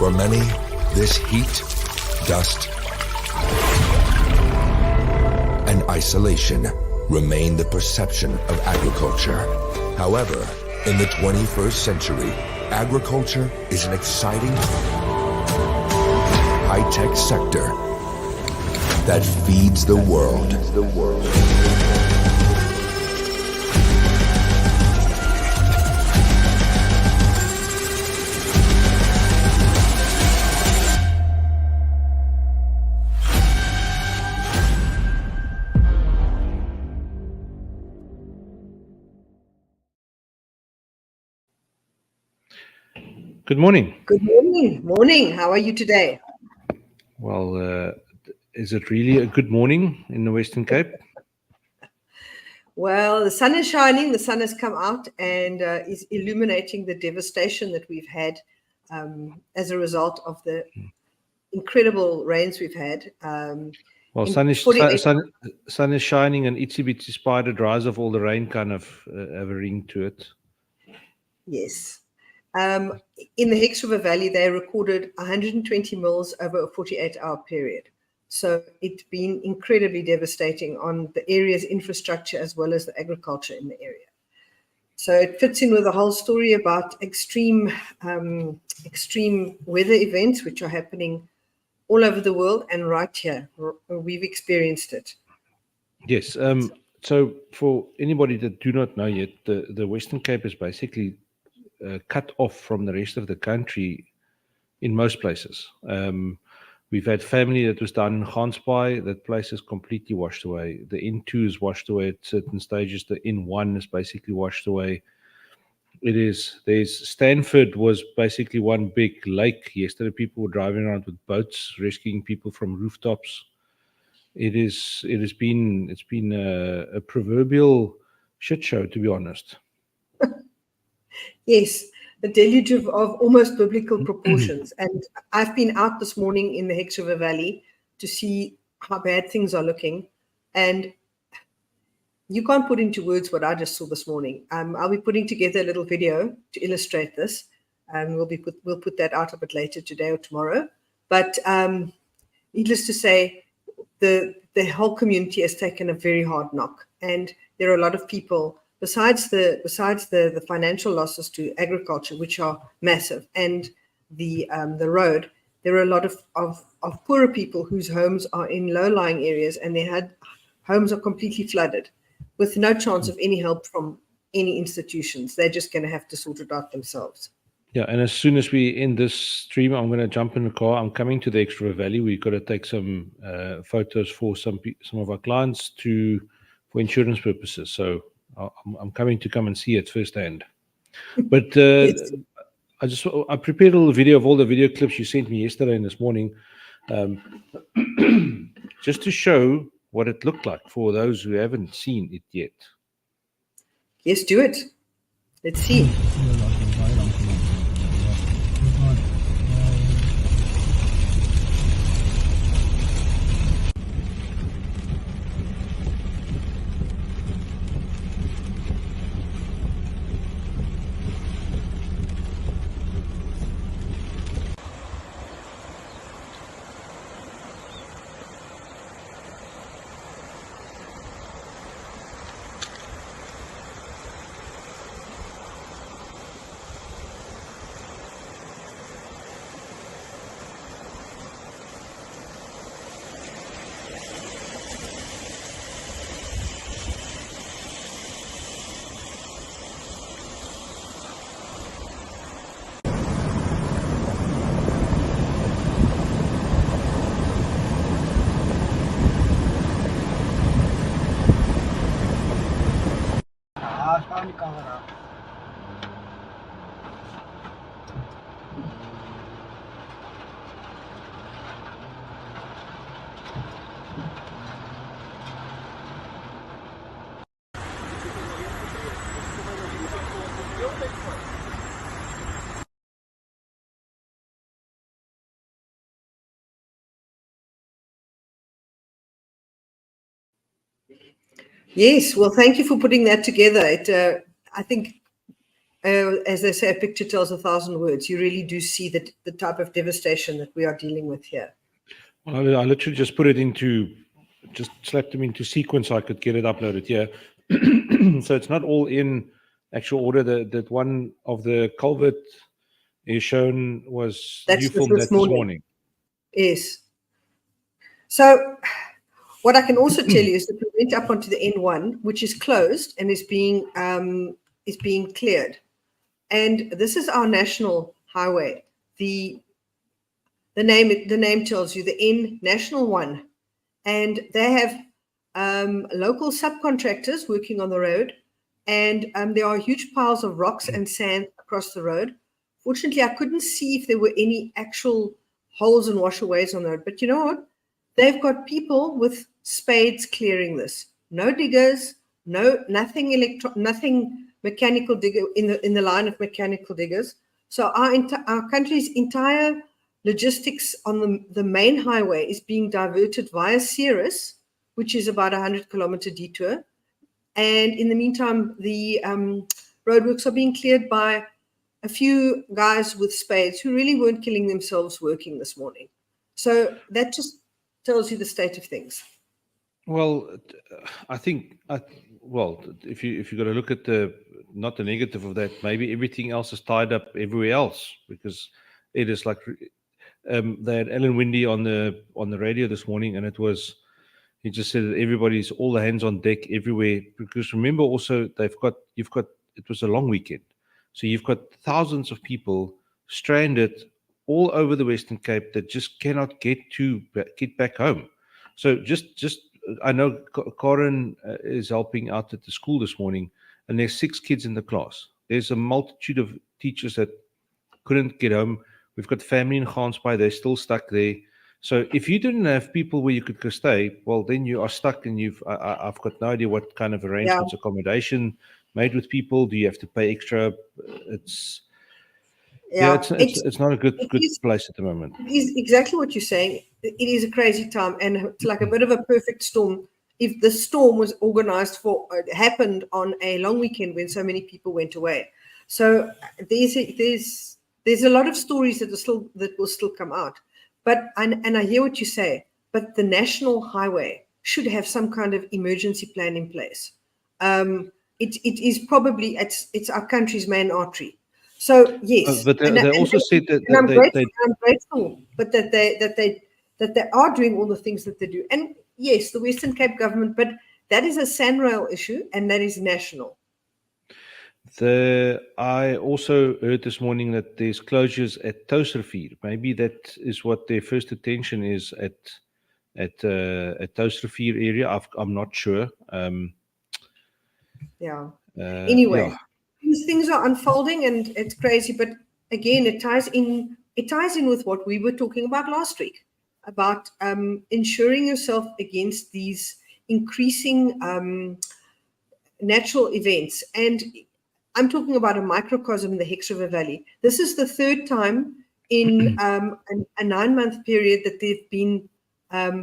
For many, this heat, dust, and isolation remain the perception of agriculture. However, in the 21st century, agriculture is an exciting, high-tech sector that feeds the world. Good morning. Good morning. Morning. How are you today? Well, is it really a good morning in the Western Cape? Well, the sun is shining. The sun has come out and is illuminating the devastation that we've had as a result of the incredible rains we've had. Well, sun is shining and itsy bitsy spider dries off all the rain kind of have a ring to it. Yes. In the Hex River Valley, they recorded 120 mils over a 48-hour period. So it's been incredibly devastating on the area's infrastructure as well as the agriculture in the area. So it fits in with the whole story about extreme weather events which are happening all over the world, and right here, we've experienced it. Yes. So for anybody that do not know yet, the Western Cape is basically cut off from the rest of the country in most places. We've had family that was down in Gansbaai. That place is completely washed away. The N2 is washed away at certain stages. The N1 is basically washed away. There's Stanford was basically one big lake. Yesterday people were driving around with boats, rescuing people from rooftops. It's been a proverbial shit show, to be honest. Yes, a deluge of almost biblical proportions. And I've been out this morning in the Hex River Valley to see how bad things are looking. And you can't put into words what I just saw this morning. I'll be putting together a little video to illustrate this. We'll put that out a bit later today or tomorrow. But needless to say, the whole community has taken a very hard knock. And there are a lot of people, besides the financial losses to agriculture, which are massive, and the road, there are a lot of poorer people whose homes are in low-lying areas, and their homes are completely flooded with no chance of any help from any institutions. They're just going to have to sort it out themselves. Yeah, and as soon as we end this stream, I'm going to jump in the car. I'm coming to the Hex River Valley. We've got to take some photos for some of our clients for insurance purposes. So I'm coming to come and see it firsthand. But Yes. I prepared a little video of all the video clips you sent me yesterday and this morning, just to show what it looked like for those who haven't seen it yet. Yes, do it. Let's see. Yes, well, thank you for putting that together. I think as they say, a picture tells 1,000 words. You really do see the type of devastation that we are dealing with here. Well, I literally just put it just slapped them into sequence so I could get it uploaded here. So it's not all in actual order. That one of the culvert is shown was That's you filmed that this morning. Yes. So what I can also tell you is that we went up onto the N1, which is closed and is being cleared. And this is our national highway. The name tells you the N National 1. And they have local subcontractors working on the road. And there are huge piles of rocks and sand across the road. Fortunately, I couldn't see if there were any actual holes and washaways on the road. But you know what? They've got people with spades clearing this. No diggers, nothing mechanical digger in the line of mechanical diggers. So our country's entire logistics on the main highway is being diverted via Ceres, which is about a 100-kilometer detour. And in the meantime, the roadworks are being cleared by a few guys with spades who really weren't killing themselves working this morning. So that just tells you the state of things. Well, I think, if you've got to look at not the negative of that, maybe everything else is tied up everywhere else, because it is like they had Alan Windy on the radio this morning, and he just said that everybody's all the hands on deck everywhere, because remember also it was a long weekend, so you've got thousands of people stranded all over the Western Cape that just cannot get back home. So just I know Karen is helping out at the school this morning, and there's 6 kids in the class. There's a multitude of teachers that couldn't get home. We've got family in Gansbaai, they're still stuck there. So if you didn't have people where you could go stay, well, then you are stuck, and I've got no idea what kind of arrangements, accommodation made with people. Do you have to pay extra? It's not a good place at the moment. It is exactly what you're saying. It is a crazy time, and it's like a bit of a perfect storm. If the storm was organized happened on a long weekend when so many people went away. So there's a lot of stories that will still come out. But and I hear what you say, but the national highway should have some kind of emergency plan in place. It is probably it's our country's main artery. So yes, but they also said that I'm grateful, but that they are doing all the things that they do. And yes, the Western Cape government, but that is a SANRAL issue, and that is national. I also heard this morning that there's closures at Touwsrivier. Maybe that is what their first attention is at Touwsrivier area. I'm not sure. Anyway, these things are unfolding, and it's crazy. But again, it ties in with what we were talking about last week about ensuring yourself against these increasing natural events. And I'm talking about a microcosm in the Hex River Valley. This is the 3rd time in a 9-month period that there have been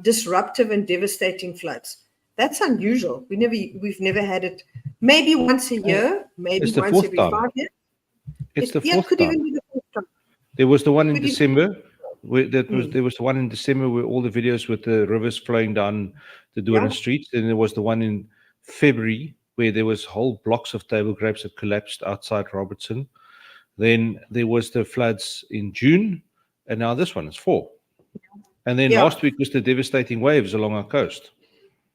disruptive and devastating floods. That's unusual. We've never had it. Maybe once a year, maybe once every 5 years. It's the 4th could time. even be the 4th time. There was the one in December. There was the one in December where all the videos with the rivers flowing down the Durban streets. Then there was the one in February where there was whole blocks of table grapes that collapsed outside Robertson. Then there was the floods in June, and now this one is 4. And then last week was the devastating waves along our coast.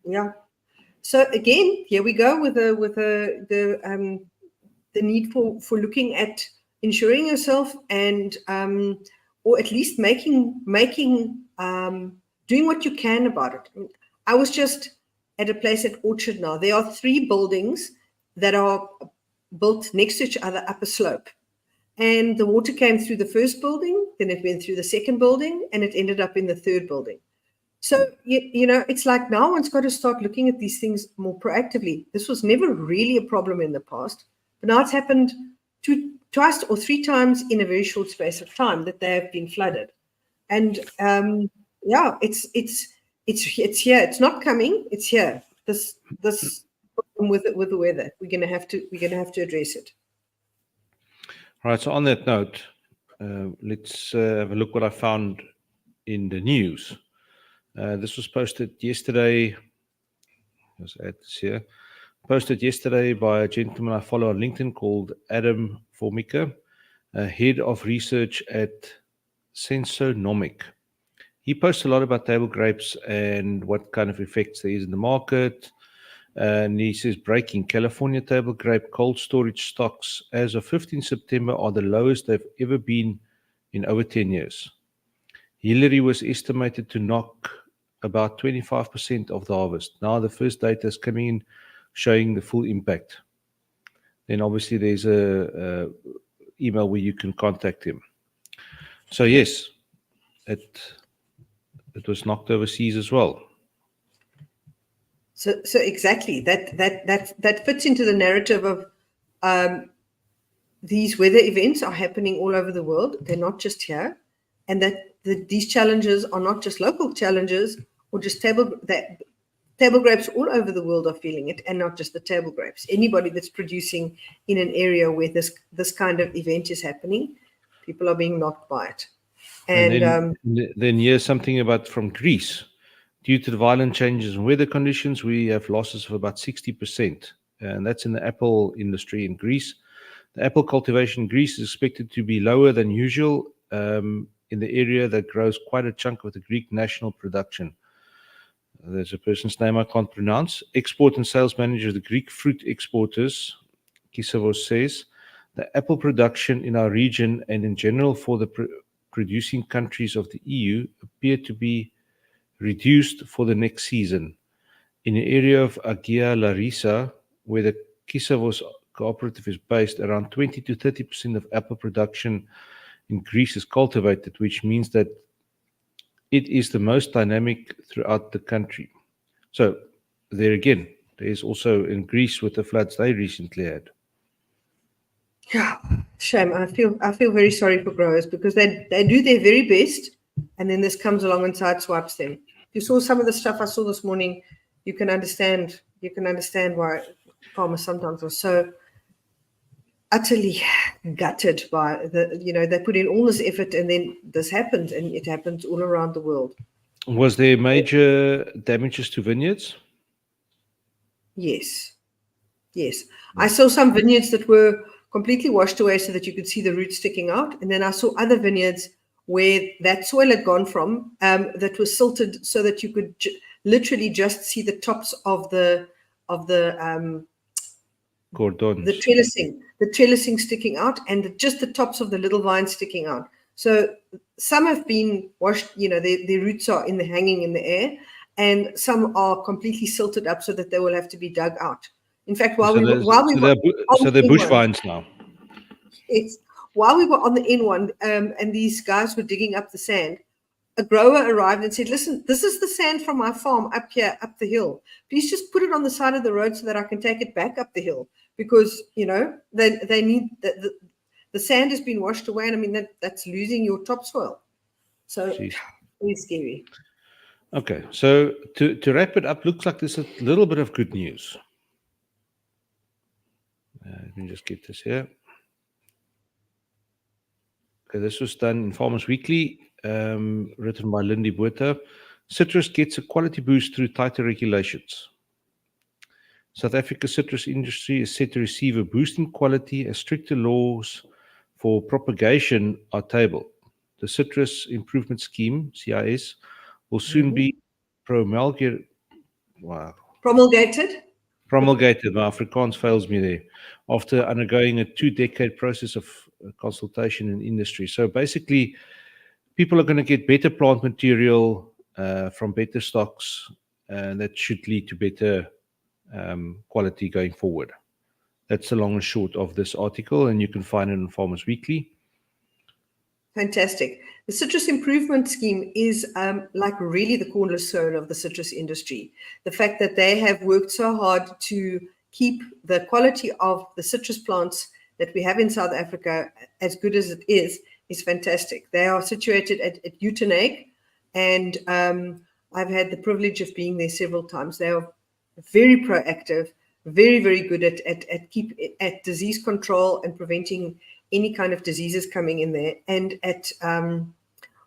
Yeah. So again, here we go with the need for looking at insuring yourself and or at least making doing what you can about it. I was just at a place at Orchard now. There are 3 buildings that are built next to each other up a slope. And the water came through the first building, then it went through the second building, and it ended up in the 3rd building. So, it's like now one's got to start looking at these things more proactively. This was never really a problem in the past, but now it's happened twice or 3 times in a very short space of time that they have been flooded. And it's here. It's not coming. It's here. This problem with the weather. We're gonna have to address it. Right. So on that note, let's have a look what I found in the news. This was posted yesterday. Let's add this here. Posted yesterday by a gentleman I follow on LinkedIn called Adam Formica, head of research at Sensonomic. He posts a lot about table grapes and what kind of effects there is in the market. And he says, breaking California table grape cold storage stocks as of 15 September are the lowest they've ever been in over 10 years. Hillary was estimated to knock about 25% of the harvest. Now the first data is coming in showing the full impact. Then obviously there's a email where you can contact him. So yes, it was knocked overseas as well. So exactly that fits into the narrative of these weather events are happening all over the world. They're not just here, and that these challenges are not just local challenges or just table grapes all over the world are feeling it, and not just the table grapes. Anybody that's producing in an area where this kind of event is happening, people are being knocked by it. And then here's something about from Greece. Due to the violent changes in weather conditions, we have losses of about 60%, and that's in the apple industry in Greece. The apple cultivation in Greece is expected to be lower than usual in the area that grows quite a chunk of the Greek national production. There's a person's name I can't pronounce. Export and sales manager of the Greek fruit exporters, Kisavos, says, the apple production in our region and in general for the producing countries of the EU appear to be reduced for the next season. In the area of Agia Larissa, where the Kisavos cooperative is based, around 20 to 30% of apple production in Greece is cultivated, which means that it is the most dynamic throughout the country. So there again, there is also in Greece with the floods they recently had. Yeah, shame. I feel very sorry for growers because they do their very best, and then this comes along and sideswipes them. You saw some of the stuff I saw this morning. You can understand why farmers sometimes are so utterly gutted by they put in all this effort and then this happens, and it happens all around the world. Was there major damages to vineyards? Yes. I saw some vineyards that were completely washed away so that you could see the roots sticking out, and then I saw other vineyards where that soil had gone from that was silted so that you could literally just see the tops of the Cordons. the trellising sticking out, and just the tops of the little vines sticking out. So some have been washed, their roots are hanging in the air, and some are completely silted up so that they will have to be dug out. In fact, So they're bush vines now. Yes. While we were on the N1 and these guys were digging up the sand, a grower arrived and said, listen, this is the sand from my farm up here, up the hill. Please just put it on the side of the road so that I can take it back up the hill, because, they need the sand has been washed away, and I mean, that's losing your topsoil. So very scary. Okay, so to wrap it up, looks like there's a little bit of good news. Let me just get this here. Okay, this was done in Farmers Weekly, written by Lindy Botha. Citrus gets a quality boost through tighter regulations. South Africa's citrus industry is set to receive a boost in quality as stricter laws for propagation are tabled. The Citrus Improvement Scheme, CIS, will soon be promulgated. Wow. Promulgated? Promulgated. My Afrikaans fails me there. After undergoing a 2-decade process of consultation in industry. So basically, people are going to get better plant material from better stocks, and that should lead to better quality going forward. That's the long and short of this article, and you can find it in Farmers Weekly. Fantastic. The Citrus Improvement Scheme is really the cornerstone of the citrus industry. The fact that they have worked so hard to keep the quality of the citrus plants that we have in South Africa as good as it is fantastic. They are situated at Uitenhage, and I've had the privilege of being there several times. They are very proactive, very, very good at disease control and preventing any kind of diseases coming in there, and at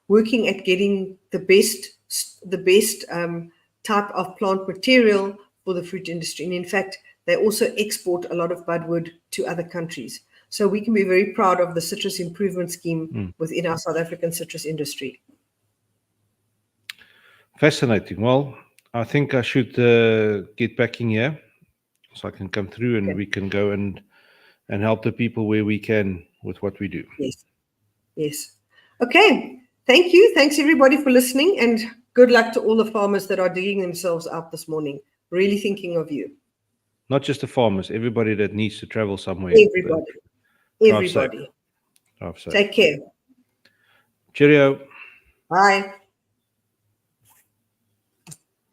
working at getting the best type of plant material for the fruit industry. And in fact, they also export a lot of budwood to other countries. So we can be very proud of the citrus improvement scheme within our South African citrus industry. Fascinating. Well, I think I should get back in here so I can come through and we can go and help the people where we can with what we do. Yes. Yes. Okay. Thank you. Thanks everybody for listening, and good luck to all the farmers that are digging themselves out this morning. Really thinking of you. Not just the farmers, everybody that needs to travel somewhere. Everybody. Drive safe. Everybody. Drive safe. Take care. Cheerio. Bye.